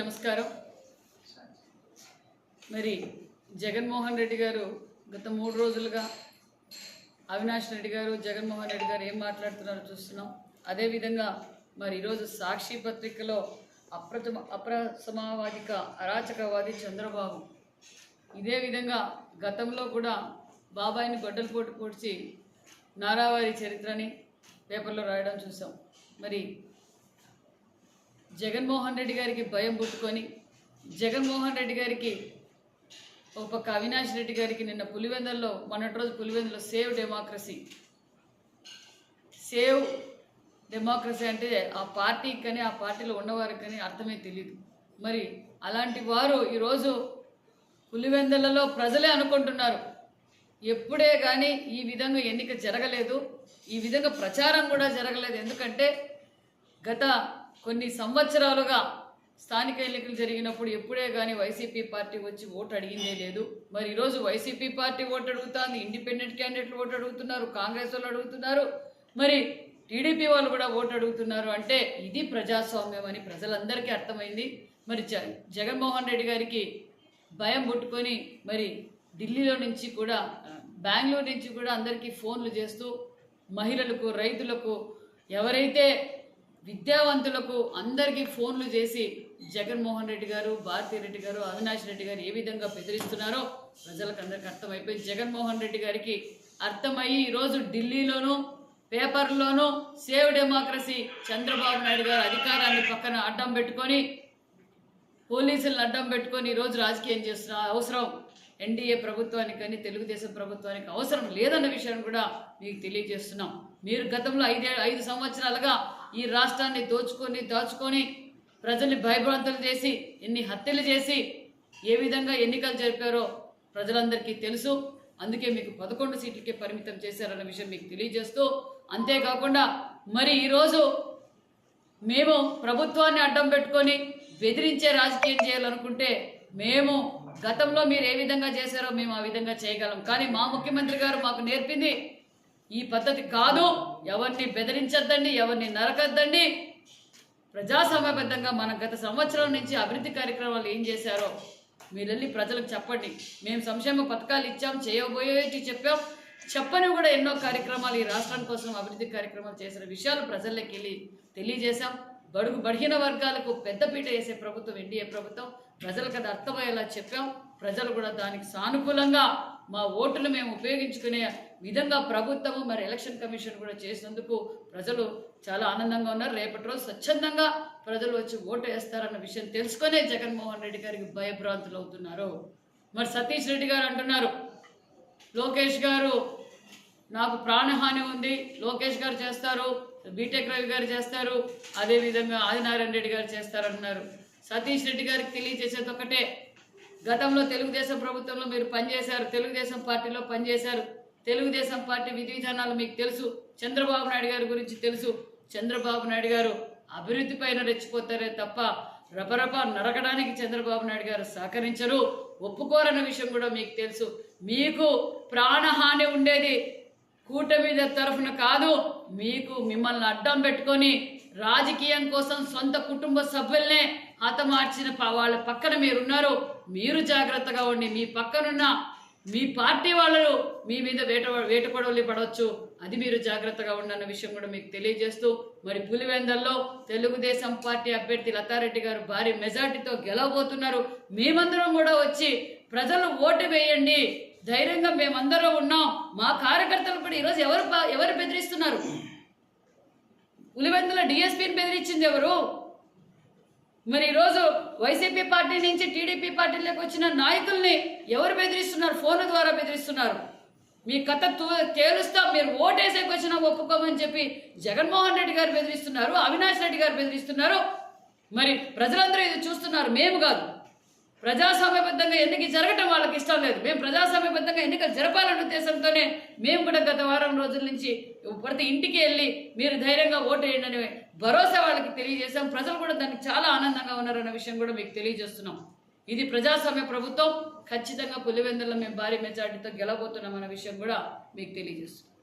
నమస్కారం. మరి జగన్మోహన్ రెడ్డి గారు గత 3 రోజులుగా అవినాష్ రెడ్డి గారు జగన్మోహన్ రెడ్డి గారు ఏం మాట్లాడుతున్నారో చూస్తున్నాం. అదేవిధంగా మరి ఈరోజు సాక్షి పత్రికలో అప్రసమావాదిక అరాచకవాది చంద్రబాబు ఇదే విధంగా గతంలో కూడా బాబాయిని గొడ్డలు పోటు పొడిచి నారావారి చరిత్రని పేపర్లో రాయడం చూసాం. మరి జగన్మోహన్ రెడ్డి గారికి భయం పుట్టుకొని జగన్మోహన్ రెడ్డి గారికి ఒక పక్క అవినాష్ రెడ్డి గారికి నిన్న పులివెందుల్లో మొన్నటి రోజు పులివెందులో సేవ్ డెమోక్రసీ అంటే ఆ పార్టీకి కానీ ఆ పార్టీలో ఉన్నవారికి కానీ అర్థమే తెలియదు. మరి అలాంటి వారు ఈరోజు పులివెందులలో ప్రజలే అనుకుంటున్నారు ఎప్పుడే కానీ ఈ విధంగా ఎన్నిక జరగలేదు, ఈ విధంగా ప్రచారం కూడా జరగలేదు. ఎందుకంటే గత కొన్ని సంవత్సరాలుగా స్థానిక ఎన్నికలు జరిగినప్పుడు ఎప్పుడే కానీ వైసీపీ పార్టీ వచ్చి ఓటు అడిగిందే లేదు. మరి ఈరోజు వైసీపీ పార్టీ ఓటు అడుగుతుంది, ఇండిపెండెంట్ క్యాండిడేట్లు ఓటు అడుగుతున్నారు, కాంగ్రెస్ వాళ్ళు అడుగుతున్నారు, మరి టీడీపీ వాళ్ళు కూడా ఓటు అడుగుతున్నారు. అంటే ఇది ప్రజాస్వామ్యం అని ప్రజలందరికీ అర్థమైంది. మరి జగన్మోహన్ రెడ్డి గారికి భయం పుట్టుకొని మరి ఢిల్లీలో నుంచి కూడా బెంగళూరు నుంచి కూడా అందరికీ ఫోన్లు చేస్తూ మహిళలకు, రైతులకు, ఎవరైతే విద్యావంతులకు అందరికీ ఫోన్లు చేసి జగన్మోహన్ రెడ్డి గారు, భారతిరెడ్డి గారు, అవినాష్ రెడ్డి గారు ఏ విధంగా బెదిరిస్తున్నారో ప్రజలకు అందరికీ అర్థమైపోయి జగన్మోహన్ రెడ్డి గారికి అర్థమయ్యి ఈరోజు ఢిల్లీలోనూ పేపర్లోనూ సేవ్ డెమోక్రసీ చంద్రబాబు నాయుడు గారు అధికారాన్ని పక్కన అడ్డం పెట్టుకొని పోలీసులను అడ్డం పెట్టుకొని ఈరోజు రాజకీయం చేస్తున్న అవసరం ఎన్డీఏ ప్రభుత్వానికి కానీ తెలుగుదేశం ప్రభుత్వానికి అవసరం లేదన్న విషయాన్ని కూడా మీకు తెలియజేస్తున్నాం. మీరు గతంలో 5 సంవత్సరాలుగా ఈ రాష్ట్రాన్ని దాచుకొని ప్రజల్ని భయభ్రాంతులు చేసి ఎన్ని హత్యలు చేసి ఏ విధంగా ఎన్నికలు జరిపారో ప్రజలందరికీ తెలుసు. అందుకే మీకు 11 సీట్లకే పరిమితం చేశారన్న విషయం మీకు తెలియజేస్తూ, అంతేకాకుండా మరి ఈరోజు మేము ప్రభుత్వాన్ని అడ్డం పెట్టుకొని బెదిరించే రాజకీయం చేయాలనుకుంటే మేము గతంలో మీరు ఏ విధంగా చేశారో మేము ఆ విధంగా చేయగలం. కానీ మా ముఖ్యమంత్రి గారు మాకు నేర్పింది ఈ పద్ధతి కాదు, ఎవరిని బెదిరించద్దండి, ఎవరిని నరకద్దండి, ప్రజాస్వామ్యబద్ధంగా మన గత సంవత్సరం నుంచి అభివృద్ధి కార్యక్రమాలు ఏం చేశారో మీరు వెళ్ళి ప్రజలకు చెప్పండి. మేము సంక్షేమ పథకాలు ఇచ్చాం, చేయబోయేటి చెప్పాం, చెప్పని కూడా ఎన్నో కార్యక్రమాలు ఈ రాష్ట్రం కోసం అభివృద్ధి కార్యక్రమాలు చేసిన విషయాలు ప్రజల్లోకి వెళ్ళి తెలియజేశాం. బలహీన వర్గాలకు పెద్దపీట వేసే ప్రభుత్వం ఎన్డీఏ ప్రభుత్వం, ప్రజలకు అది అర్థమయ్యేలా చెప్పాం. ప్రజలు కూడా దానికి సానుకూలంగా మా ఓటును మేము ఉపయోగించుకునే విధంగా ప్రభుత్వము మరి ఎలక్షన్ కమిషన్ కూడా చేసినందుకు ప్రజలు చాలా ఆనందంగా ఉన్నారు. రేపటి రోజు స్వచ్ఛందంగా ప్రజలు వచ్చి ఓటు వేస్తారన్న విషయం తెలుసుకునే జగన్మోహన్ రెడ్డి గారికి భయభ్రాంతులు అవుతున్నారు. మరి సతీష్ రెడ్డి గారు అంటున్నారు లోకేష్ గారు నాకు ప్రాణహాని ఉంది, లోకేష్ గారు చేస్తారు, బీటెక్ రవి గారు చేస్తారు, అదేవిధంగా ఆదినారాయణ రెడ్డి గారు చేస్తారంటున్నారు. సతీష్ రెడ్డి గారికి తెలియజేసేది ఒకటే, గతంలో తెలుగుదేశం ప్రభుత్వంలో మీరు పనిచేశారు, తెలుగుదేశం పార్టీలో పనిచేశారు, తెలుగుదేశం పార్టీ విధి విధానాలు మీకు తెలుసు, చంద్రబాబు నాయుడు గారి గురించి తెలుసు. చంద్రబాబు నాయుడు గారు అభివృద్ధి పైన రెచ్చిపోతారే తప్ప రపరప నరకడానికి చంద్రబాబు నాయుడు గారు సహకరించరు, ఒప్పుకోరన్న విషయం కూడా మీకు తెలుసు. మీకు ప్రాణహాని ఉండేది కూటమి తరఫున కాదు, మిమ్మల్ని అడ్డం పెట్టుకొని రాజకీయం కోసం సొంత కుటుంబ సభ్యులనే హతమార్చిన వాళ్ళ పక్కన మీరున్నారు. మీరు జాగ్రత్తగా ఉండి మీ పక్కనున్న మీ పార్టీ వాళ్ళు మీ మీద వేటపడవలి పడవచ్చు, అది మీరు జాగ్రత్తగా ఉండన్న విషయం కూడా మీకు తెలియజేస్తూ, మరి పులివెందుల్లో తెలుగుదేశం పార్టీ అభ్యర్థి లతారెడ్డి గారు భారీ మెజార్టీతో గెలవబోతున్నారు. మేమందరం కూడా వచ్చి ప్రజలు ఓటు వేయండి, ధైర్యంగా మేమందరం ఉన్నాం. మా కార్యకర్తలు కూడా ఈరోజు ఎవరు బెదిరిస్తున్నారు? పులివెందుల డిఎస్పీని బెదిరించింది ఎవరు? మరి ఈరోజు వైసీపీ పార్టీ నుంచి టీడీపీ పార్టీలోకి వచ్చిన నాయకుల్ని ఎవరు బెదిరిస్తున్నారు? ఫోన్ ద్వారా బెదిరిస్తున్నారు. మీ కథ తేలుస్తాం, మీరు ఓటేసేకి వచ్చినా ఒప్పుకోమని చెప్పి జగన్మోహన్ రెడ్డి గారు బెదిరిస్తున్నారు, అవినాష్ రెడ్డి గారు బెదిరిస్తున్నారు. మరి ప్రజలందరూ ఇది చూస్తున్నారు, మేము కాదు. ప్రజాస్వామ్యబద్ధంగా ఎన్నిక జరగటం వాళ్ళకి ఇష్టం లేదు. మేము ప్రజాస్వామ్యబద్ధంగా ఎన్నికలు జరపాలన్న ఉద్దేశంతోనే మేము కూడా గత వారం రోజుల నుంచి ప్రతి ఇంటికి వెళ్ళి మీరు ధైర్యంగా ఓటు వేయండి అనే భరోసా వాళ్ళకి తెలియజేశాం. ప్రజలు కూడా దానికి చాలా ఆనందంగా ఉన్నారన్న విషయం కూడా మీకు తెలియజేస్తున్నాం. ఇది ప్రజాస్వామ్య ప్రభుత్వం, ఖచ్చితంగా పులివెందుల్లో మేము భారీ మెజార్టీతో గెలవబోతున్నాం అన్న విషయం కూడా మీకు తెలియజేస్తున్నాం.